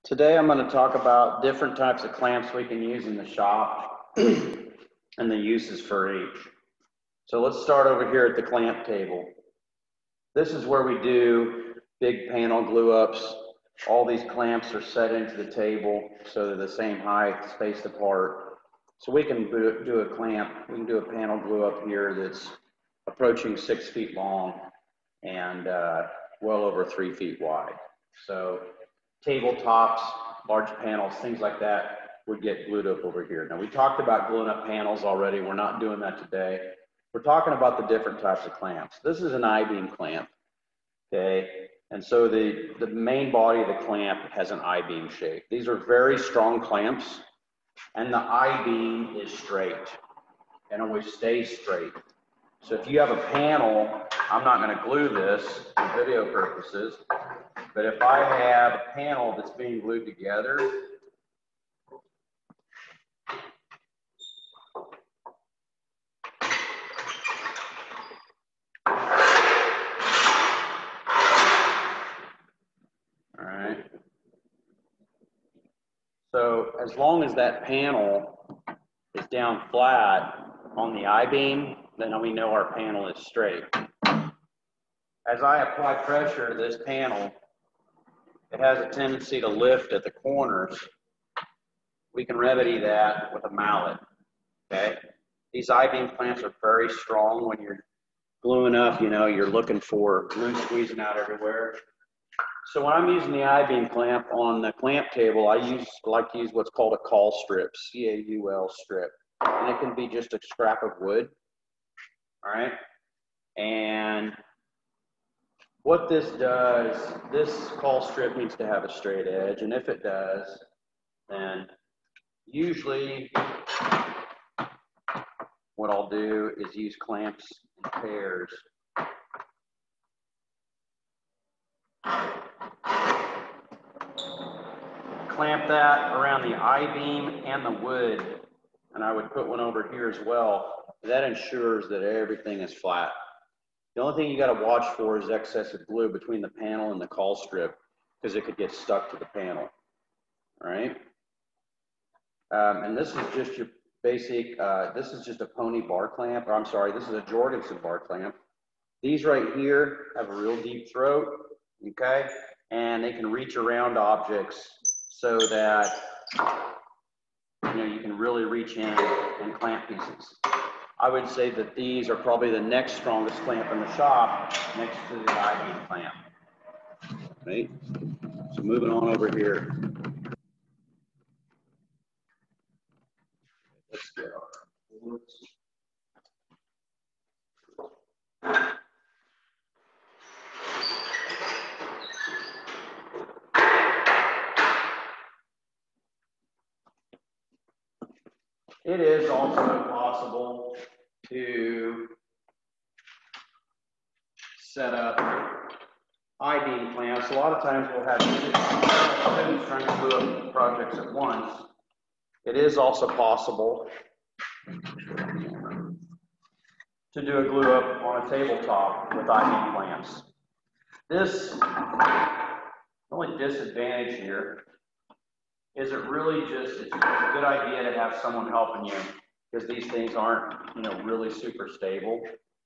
Today I'm going to talk about different types of clamps we can use in the shop and the uses for each. So let's start over here at the clamp table. This is where we do big panel glue ups. All these clamps are set into the table so they're the same height, spaced apart. So we can do a clamp, we can do a panel glue up here that's approaching 6 feet long and well over 3 feet wide. So tabletops, large panels, things like that would get glued up over here. Now we talked about gluing up panels already. We're not doing that today. We're talking about the different types of clamps. This is an I-beam clamp, okay? And so the main body of the clamp has an I-beam shape. These are very strong clamps, and the I-beam is straight and always stays straight. So if you have a panel, I'm not going to glue this for video purposes, but if I have a panel that's being glued together, all right. So as long as that panel is down flat on the I-beam, then we know our panel is straight. As I apply pressure to this panel, it has a tendency to lift at the corners. We can remedy that with a mallet, okay? These I-beam clamps are very strong. When you're gluing up, you know, you're looking for glue squeezing out everywhere. So when I'm using the I-beam clamp on the clamp table, I like to use what's called a caul strip, C-A-U-L strip. And it can be just a scrap of wood, all right? And what this does, this caul strip needs to have a straight edge, and if it does, then usually what I'll do is use clamps in pairs. Clamp that around the I-beam and the wood, and I would put one over here as well. That ensures that everything is flat. The only thing you got to watch for is excess of glue between the panel and the caul strip, because it could get stuck to the panel. All right. And this is just your basic, this is just a Pony bar clamp, or I'm sorry, this is a Jorgensen bar clamp. These right here have a real deep throat, okay? And they can reach around objects so that, you know, you can really reach in and clamp pieces. I would say that these are probably the next strongest clamp in the shop next to the I-beam clamp, right? So moving on over here. Let's get our boards. It is also possible to set up I-beam clamps. A lot of times we'll have students trying to glue up projects at once. It is also possible to do a glue up on a tabletop with I-beam clamps. This, the only disadvantage here is it really just, it's a good idea to have someone helping you, because these things aren't, you know, really super stable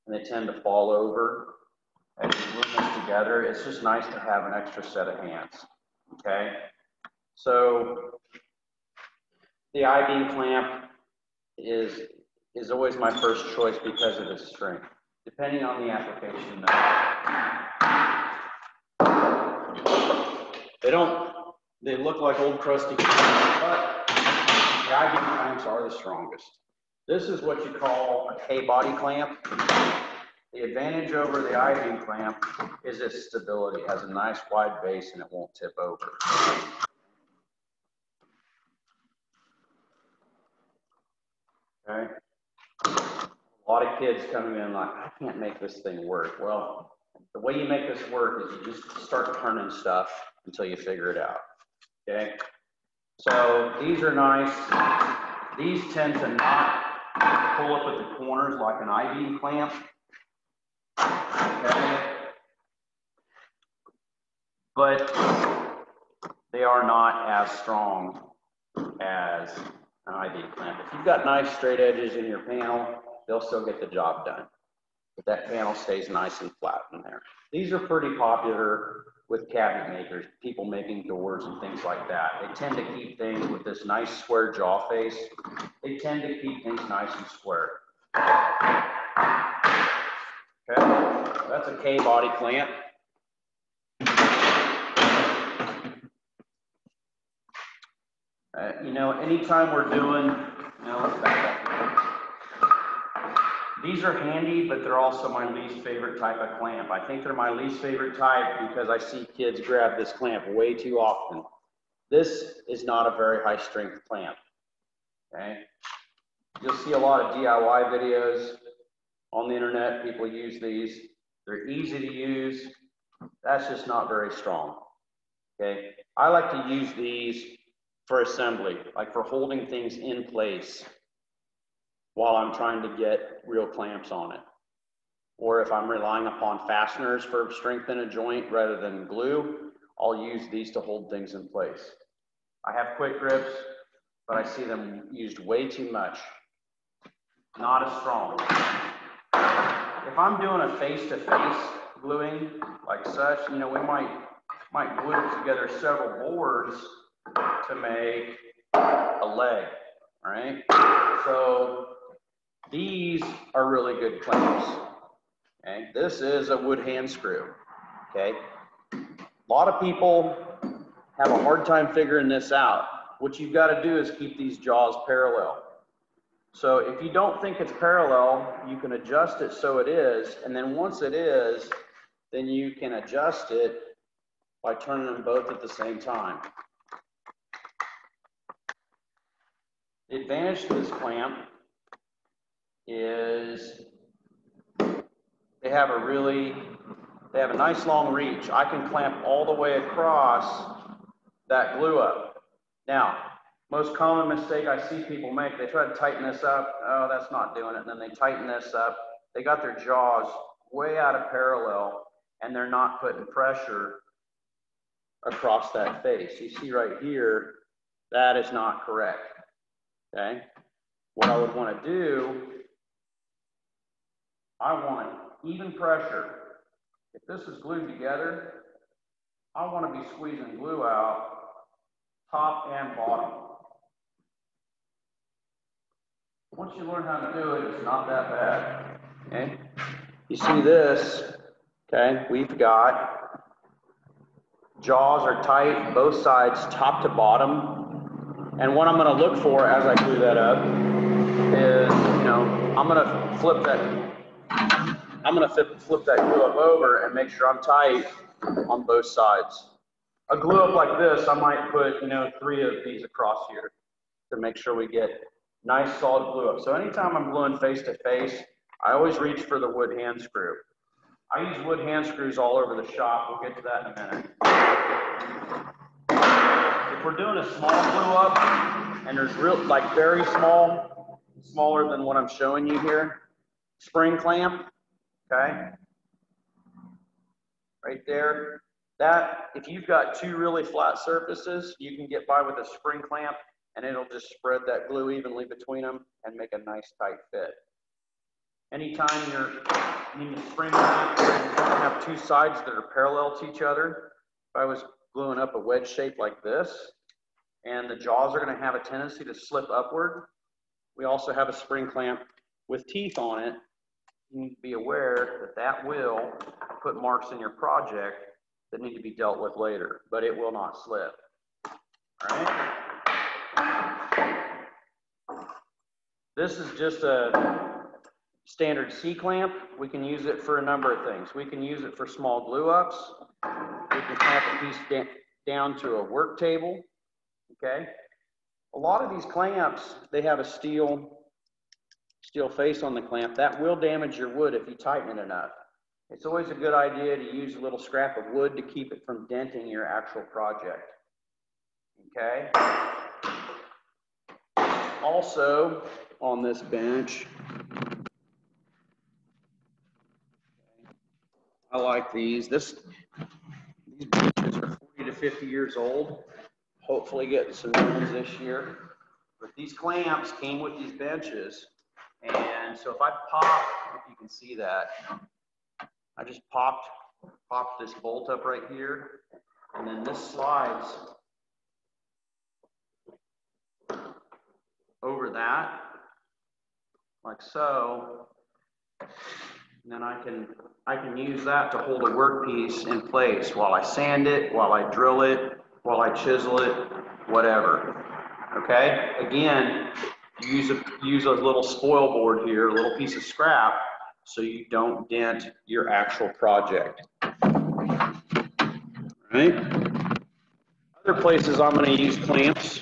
and they tend to fall over as you glue them together. It's just nice to have an extra set of hands, okay? So the I-beam clamp is always my first choice because of its strength, depending on the application. They look like old crusty clamps, but the I-beam clamps are the strongest. This is what you call a K-body clamp. The advantage over the I-beam clamp is its stability. It has a nice wide base and it won't tip over. Okay. A lot of kids coming in like, I can't make this thing work. Well, the way you make this work is you just start turning stuff until you figure it out. Okay. So these are nice. These tend to not pull up at the corners like an I-beam clamp. Okay. But they are not as strong as an IV clamp. If you've got nice straight edges in your panel, they'll still get the job done. But that panel stays nice and flat in there. These are pretty popular with cabinet makers, people making doors and things like that. They tend to keep things with this nice square jaw face. They tend to keep things nice and square. Okay, that's a K-body clamp. You know, anytime we're doing, let's back up. These are handy, but they're also my least favorite type of clamp. I think they're my least favorite type because I see kids grab this clamp way too often. This is not a very high strength clamp, okay? You'll see a lot of DIY videos on the internet. People use these. They're easy to use. That's just not very strong, okay? I like to use these for assembly, like for holding things in place while I'm trying to get real clamps on it. Or if I'm relying upon fasteners for strength in a joint rather than glue, I'll use these to hold things in place. I have quick grips, but I see them used way too much. Not as strong. If I'm doing a face-to-face gluing like such, you know, we might glue together several boards to make a leg, all right? So these are really good clamps, okay? This is a wood hand screw, okay? A lot of people have a hard time figuring this out. What you've got to do is keep these jaws parallel. So if you don't think it's parallel, you can adjust it so it is, and then once it is, then you can adjust it by turning them both at the same time. The advantage to this clamp is they have a nice long reach. I can clamp all the way across that glue up. Now, most common mistake I see people make, they try to tighten this up. Oh, that's not doing it. And then they tighten this up. They got their jaws way out of parallel and they're not putting pressure across that face. You see right here, that is not correct. Okay? What I would want to do, I want even pressure. If this is glued together, I want to be squeezing glue out top and bottom. Once you learn how to do it, it's not that bad. Okay? You see this, okay? We've got jaws are tight, both sides, top to bottom. And what I'm going to look for as I glue that up is, you know, I'm going to flip that glue up over and make sure I'm tight on both sides. A glue up like this, I might put, you know, 3 of these across here to make sure we get nice solid glue up. So anytime I'm gluing face to face, I always reach for the wood hand screw. I use wood hand screws all over the shop. We'll get to that in a minute. If we're doing a small glue up and there's like very small, smaller than what I'm showing you here, spring clamp, okay? Right there. That, if you've got 2 really flat surfaces, you can get by with a spring clamp and it'll just spread that glue evenly between them and make a nice tight fit. Anytime you're needing a spring clamp, you don't have 2 sides that are parallel to each other. If I was gluing up a wedge shape like this, and the jaws are going to have a tendency to slip upward, we also have a spring clamp with teeth on it. You need to be aware that that will put marks in your project that need to be dealt with later, but it will not slip. All right? This is just a standard C-clamp. We can use it for a number of things. We can use it for small glue ups. We can clamp a piece down to a work table, okay? A lot of these clamps, they have a steel face on the clamp. That will damage your wood if you tighten it enough. It's always a good idea to use a little scrap of wood to keep it from denting your actual project, okay? Also, on this bench, I like these. These benches are $40 to to 50 years old. Hopefully getting some new ones this year. But these clamps came with these benches. And so if I pop, if you can see that, I just popped this bolt up right here. And then this slides over that, like so. And then I can use that to hold a workpiece in place while I sand it, while I drill it, while I chisel it, whatever. Okay? Again, use a little spoil board here, a little piece of scrap, so you don't dent your actual project. Right? Other places I'm going to use clamps.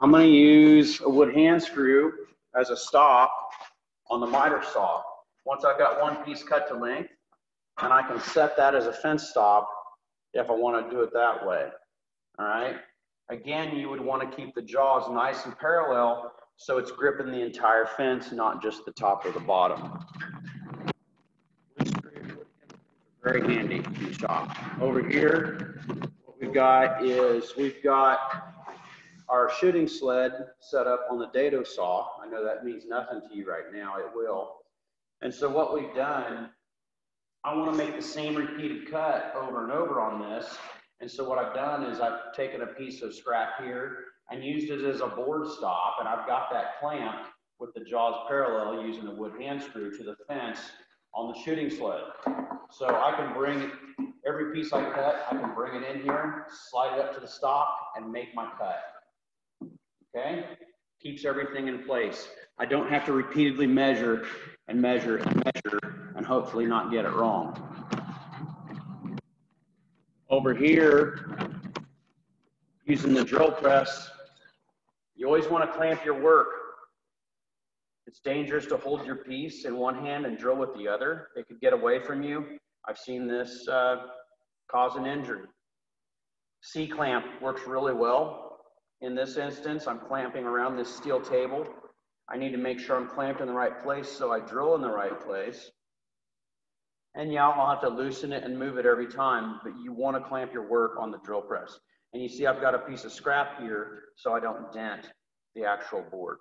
I'm going to use a wood hand screw as a stop on the miter saw. Once I've got one piece cut to length, and I can set that as a fence stop if I want to do it that way. All right. Again, you would want to keep the jaws nice and parallel so it's gripping the entire fence, not just the top or the bottom. Very handy in the shop. Over here, what we've got is our shooting sled set up on the dado saw. I know that means nothing to you right now, it will. And so what we've done, I want to make the same repeated cut over and over on this. And so what I've done is I've taken a piece of scrap here and used it as a board stop, and I've got that clamped with the jaws parallel using a wood hand screw to the fence on the shooting sled. So I can bring every piece I cut, I can bring it in here, slide it up to the stock, and make my cut. Okay? Keeps everything in place. I don't have to repeatedly measure and measure and measure and hopefully not get it wrong. Over here, using the drill press, you always want to clamp your work. It's dangerous to hold your piece in one hand and drill with the other. It could get away from you. I've seen this cause an injury. C-clamp works really well. In this instance, I'm clamping around this steel table. I need to make sure I'm clamped in the right place, so I drill in the right place. And yeah, I'll have to loosen it and move it every time, but you want to clamp your work on the drill press. And you see I've got a piece of scrap here, so I don't dent the actual board.